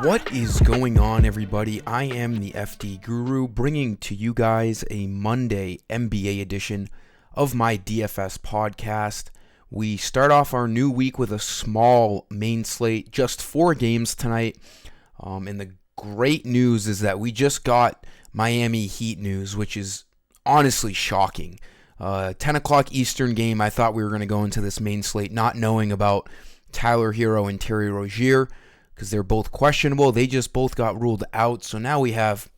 What is going on, everybody? I am the FDGURU, bringing to you guys a Monday NBA edition of my DFS podcast. We start off our new week with a small main slate, just 4 games tonight. And the great news is that we just got Miami Heat news, which is honestly shocking. 10 o'clock Eastern game, I thought we were going to go into this main slate not knowing about Tyler Hero and Terry Rozier, because they're both questionable. They just both got ruled out. So now we have,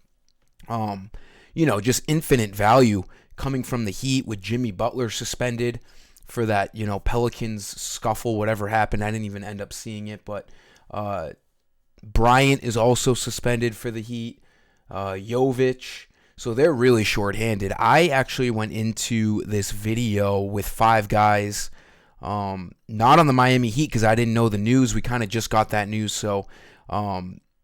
just infinite value coming from the Heat with Jimmy Butler suspended for that, Pelicans scuffle, whatever happened. I didn't even end up seeing it. But Bryant is also suspended for the Heat. Jovic. So they're really shorthanded. I actually went into this video with 5 guys, not on the Miami Heat because I didn't know the news. We kind of just got that news. So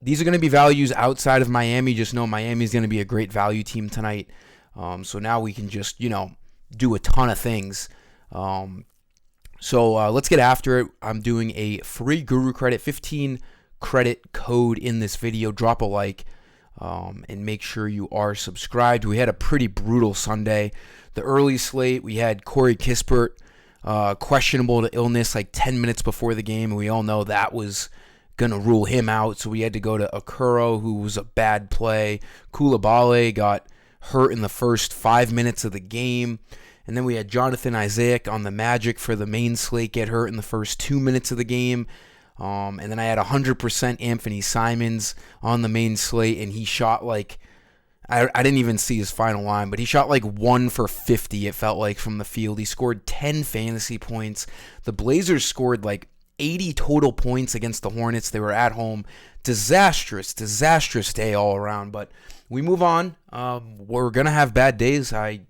these are going to be values outside of Miami. Just know Miami's going to be a great value team tonight. So now we can just, do a ton of things. So let's get after it. I'm doing a free Guru credit, 15 credit code in this video. Drop a like and make sure you are subscribed. We had a pretty brutal Sunday. The early slate, we had Corey Kispert, questionable to illness like 10 minutes before the game, and we all know that was going to rule him out, so we had to go to Okoro, who was a bad play. Koulibaly got hurt in the first 5 minutes of the game, and then we had Jonathan Isaac on the Magic for the main slate get hurt in the first 2 minutes of the game, and then I had 100% Anthony Simons on the main slate, and he shot like, I didn't even see his final line, but he shot like 1 for 50, it felt like, from the field. He scored 10 fantasy points. The Blazers scored like 80 total points against the Hornets. They were at home. Disastrous day all around. But we move on. We're going to have bad days. I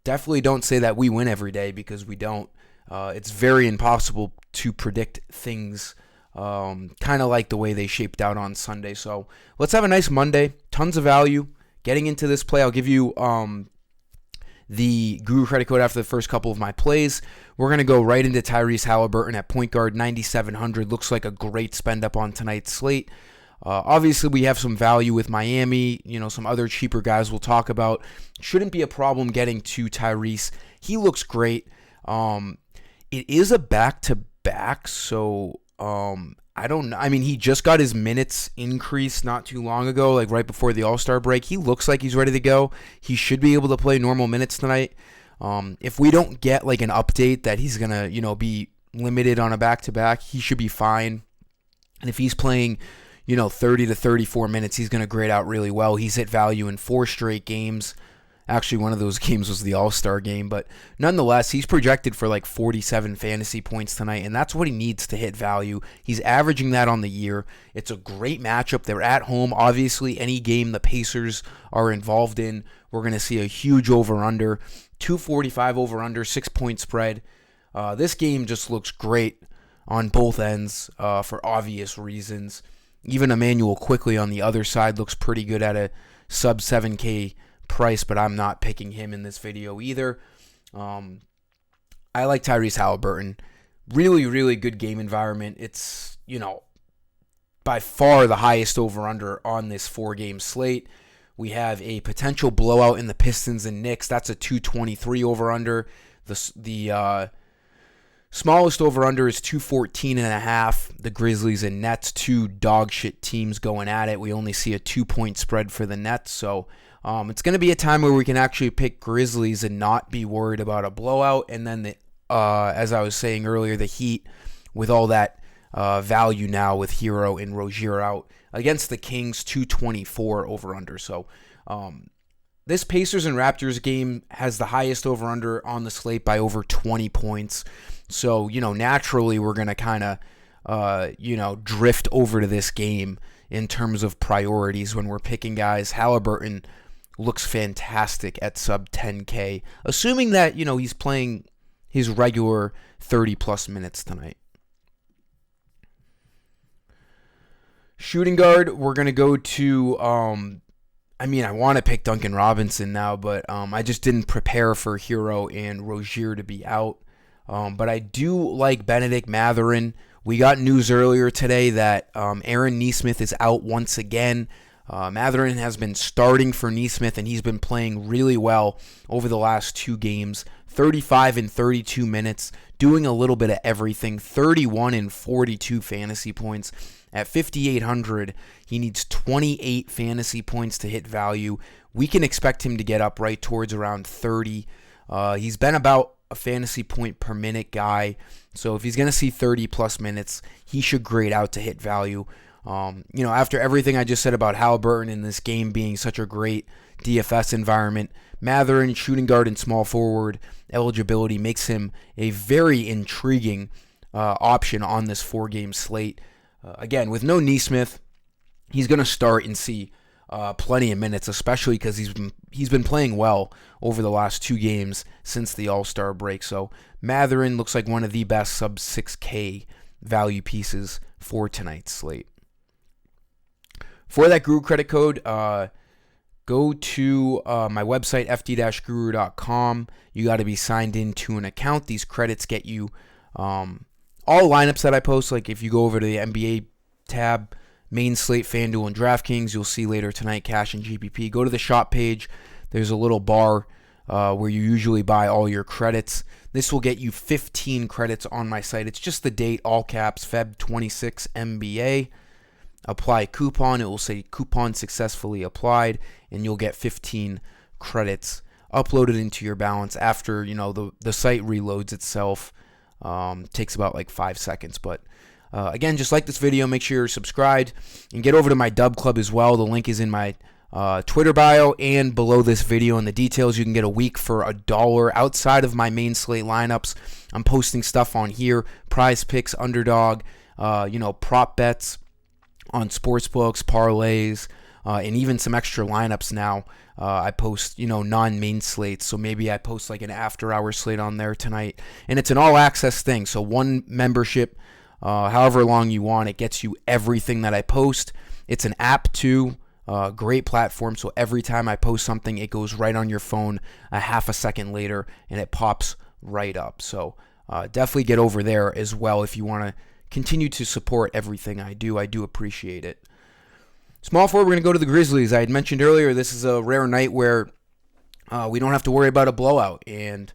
definitely don't say that we win every day, because we don't. It's very impossible to predict things kind of like the way they shaped out on Sunday. So let's have a nice Monday. Tons of value. Getting into this play, I'll give you the Guru credit code after the first couple of my plays. We're going to go right into Tyrese Halliburton at point guard, 9,700. Looks like a great spend up on tonight's slate. Obviously, we have some value with Miami. Some other cheaper guys we'll talk about. Shouldn't be a problem getting to Tyrese. He looks great. It is a back-to-back, so I don't know. I mean, he just got his minutes increased not too long ago, like right before the All-Star break. He looks like he's ready to go. He should be able to play normal minutes tonight. If we don't get like an update that he's going to, be limited on a back-to-back, he should be fine. And if he's playing, 30 to 34 minutes, he's going to grade out really well. He's hit value in 4 straight games. Actually, one of those games was the All-Star game, but nonetheless, he's projected for like 47 fantasy points tonight, and that's what he needs to hit value. He's averaging that on the year. It's a great matchup. They're at home. Obviously, any game the Pacers are involved in, we're going to see a huge over-under, 245 over-under, 6-point spread. This game just looks great on both ends for obvious reasons. Even Emmanuel Quickly on the other side looks pretty good at a sub 7K price, but I'm not picking him in this video either. I like Tyrese Halliburton. Really, really good game environment. It's, by far the highest over-under on this 4-game slate. We have a potential blowout in the Pistons and Knicks. That's a 223 over-under. The smallest over-under is 214.5. The Grizzlies and Nets, 2 dog shit teams going at it. We only see a 2-point spread for the Nets, so it's going to be a time where we can actually pick Grizzlies and not be worried about a blowout. And then, as I was saying earlier, the Heat with all that value now with Hero and Rozier out against the Kings, 224 over-under. So this Pacers and Raptors game has the highest over-under on the slate by over 20 points. So, naturally we're going to kind of, drift over to this game in terms of priorities when we're picking guys. Halliburton looks fantastic at sub 10K, assuming that, he's playing his regular 30-plus minutes tonight. Shooting guard, we're going to go to, I want to pick Duncan Robinson now, but I just didn't prepare for Hero and Rozier to be out. But I do like Benedict Mathurin We got news earlier today that Aaron Nesmith is out once again. Mathurin has been starting for Nesmith, and he's been playing really well over the last 2 games. 35 and 32 minutes, doing a little bit of everything. 31 and 42 fantasy points. At 5,800, he needs 28 fantasy points to hit value. We can expect him to get up right towards around 30. He's been about a fantasy point per minute guy, so if he's going to see 30-plus minutes, he should grade out to hit value. After everything I just said about Haliburton in this game being such a great DFS environment, Mathurin, shooting guard and small forward eligibility makes him a very intriguing option on this 4-game slate. Again, with no Nesmith, he's going to start and see plenty of minutes, especially because he's been playing well over the last 2 games since the All-Star break. So Mathurin looks like one of the best sub 6K value pieces for tonight's slate. For that Guru credit code, go to my website, FD-GURU.com. You got to be signed into an account. These credits get you all lineups that I post. Like if you go over to the NBA tab, main slate, FanDuel, and DraftKings, you'll see later tonight cash and GPP. Go to the shop page. There's a little bar where you usually buy all your credits. This will get you 15 credits on my site. It's just the date, all caps, Feb 26 NBA. Apply coupon. It will say coupon successfully applied, and you'll get 15 credits uploaded into your balance after the site reloads itself. Takes about like 5 seconds, but again, just like this video, make sure you're subscribed and get over to my Dub Club as well. The link is in my Twitter bio and below this video in the details. You can get a week for $1 outside of my main slate lineups. I'm posting stuff on here, prize picks, underdog, prop bets on sportsbooks, parlays, and even some extra lineups now. I post, non-main slates, so maybe I post like an after-hour slate on there tonight. And it's an all-access thing, so one membership, however long you want, it gets you everything that I post. It's an app too, great platform, so every time I post something, it goes right on your phone a half a second later, and it pops right up. So definitely get over there as well if you want to continue to support everything I do. I do appreciate it. Small forward, we're going to go to the Grizzlies. I had mentioned earlier this is a rare night where we don't have to worry about a blowout. And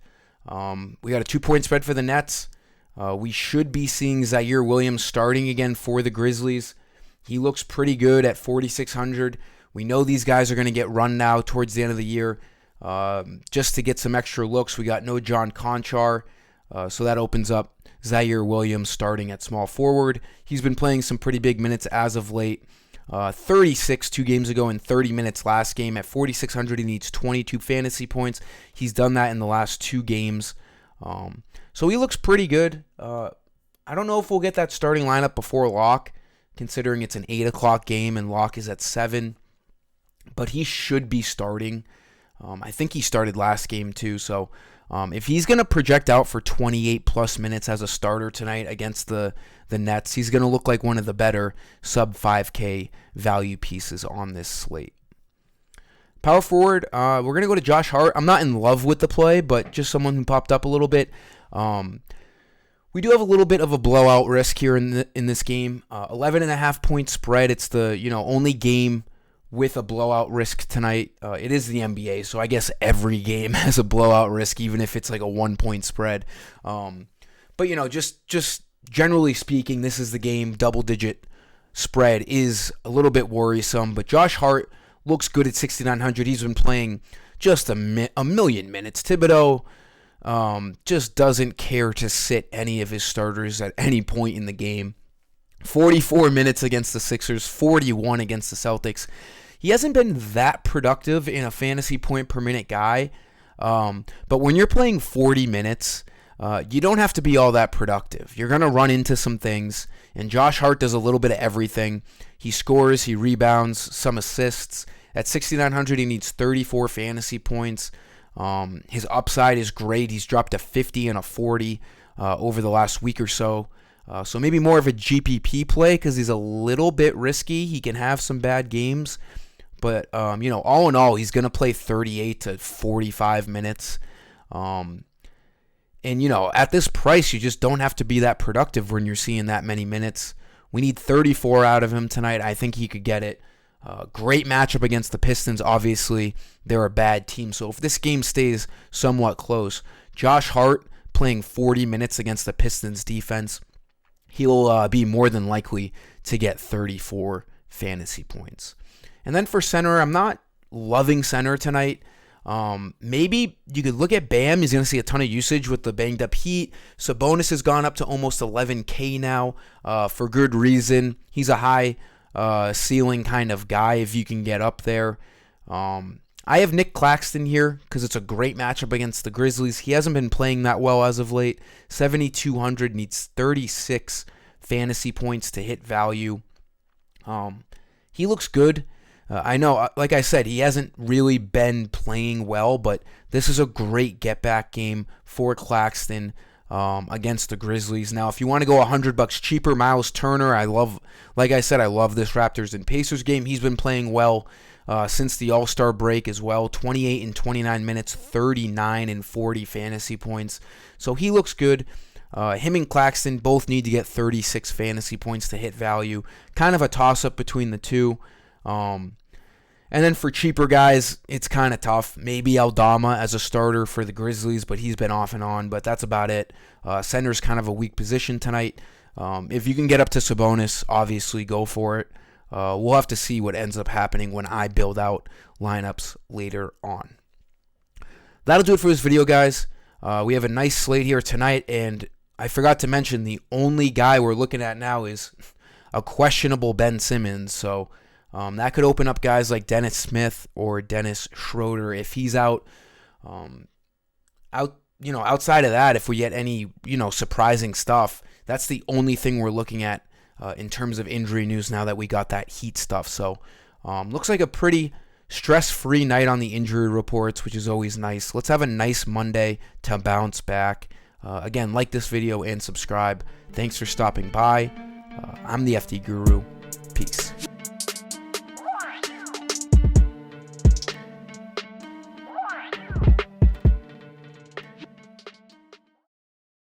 we got a 2-point spread for the Nets. We should be seeing Zaire Williams starting again for the Grizzlies. He looks pretty good at 4,600. We know these guys are going to get run now towards the end of the year. Just to get some extra looks, we got no John Conchar. So that opens up Zaire Williams starting at small forward. He's been playing some pretty big minutes as of late. 36 2 games ago and 30 minutes last game. At 4,600, he needs 22 fantasy points. He's done that in the last 2 games. So he looks pretty good. I don't know if we'll get that starting lineup before lock, considering it's an 8 o'clock game and lock is at 7. But he should be starting. I think he started last game too. So if he's going to project out for 28-plus minutes as a starter tonight against the Nets, he's going to look like one of the better sub-5K value pieces on this slate. Power forward, we're going to go to Josh Hart. I'm not in love with the play, but just someone who popped up a little bit. We do have a little bit of a blowout risk here in this game. 11.5-point spread. It's the only game with a blowout risk tonight. It is the NBA, so I guess every game has a blowout risk, even if it's like a 1-point spread. But just generally speaking, this is the game. Double-digit spread is a little bit worrisome, but Josh Hart looks good at 6,900. He's been playing just a million minutes. Thibodeau just doesn't care to sit any of his starters at any point in the game. 44 minutes against the Sixers, 41 against the Celtics. He hasn't been that productive in a fantasy point per minute guy, but when you're playing 40 minutes, you don't have to be all that productive. You're going to run into some things, and Josh Hart does a little bit of everything. He scores, he rebounds, some assists. At 6,900, he needs 34 fantasy points. His upside is great. He's dropped a 50 and a 40 over the last week or so. So maybe more of a GPP play because he's a little bit risky. He can have some bad games. But, all in all, he's going to play 38 to 45 minutes. And, you know, at this price, you just don't have to be that productive when you're seeing that many minutes. We need 34 out of him tonight. I think he could get it. Great matchup against the Pistons. Obviously, they're a bad team. So if this game stays somewhat close, Josh Hart playing 40 minutes against the Pistons defense, he'll be more than likely to get 34 fantasy points. And then for center, I'm not loving center tonight. Maybe you could look at Bam. He's going to see a ton of usage with the banged up Heat. Sabonis has gone up to almost 11K now for good reason. He's a high ceiling kind of guy if you can get up there. I have Nick Claxton here because it's a great matchup against the Grizzlies. He hasn't been playing that well as of late. 7,200, needs 36 fantasy points to hit value. He looks good. I know, like I said, he hasn't really been playing well, but this is a great get-back game for Claxton against the Grizzlies. Now, if you want to go $100 cheaper, Miles Turner, like I said, I love this Raptors and Pacers game. He's been playing well since the All-Star break as well. 28 and 29 minutes, 39 and 40 fantasy points. So he looks good. Him and Claxton both need to get 36 fantasy points to hit value. Kind of a toss-up between the two. And then for cheaper guys, it's kind of tough. Maybe Aldama as a starter for the Grizzlies, but he's been off and on. But that's about it. Center's kind of a weak position tonight. If you can get up to Sabonis, obviously go for it. We'll have to see what ends up happening when I build out lineups later on. That'll do it for this video, guys. We have a nice slate here tonight, and I forgot to mention the only guy we're looking at now is a questionable Ben Simmons. So that could open up guys like Dennis Smith or Dennis Schroeder if he's out. Outside of that, if we get any surprising stuff, that's the only thing we're looking at in terms of injury news now that we got that Heat stuff. So looks like a pretty stress-free night on the injury reports, which is always nice. Let's have a nice Monday to bounce back. Again, like this video and subscribe. Thanks for stopping by. I'm the FD Guru. Peace.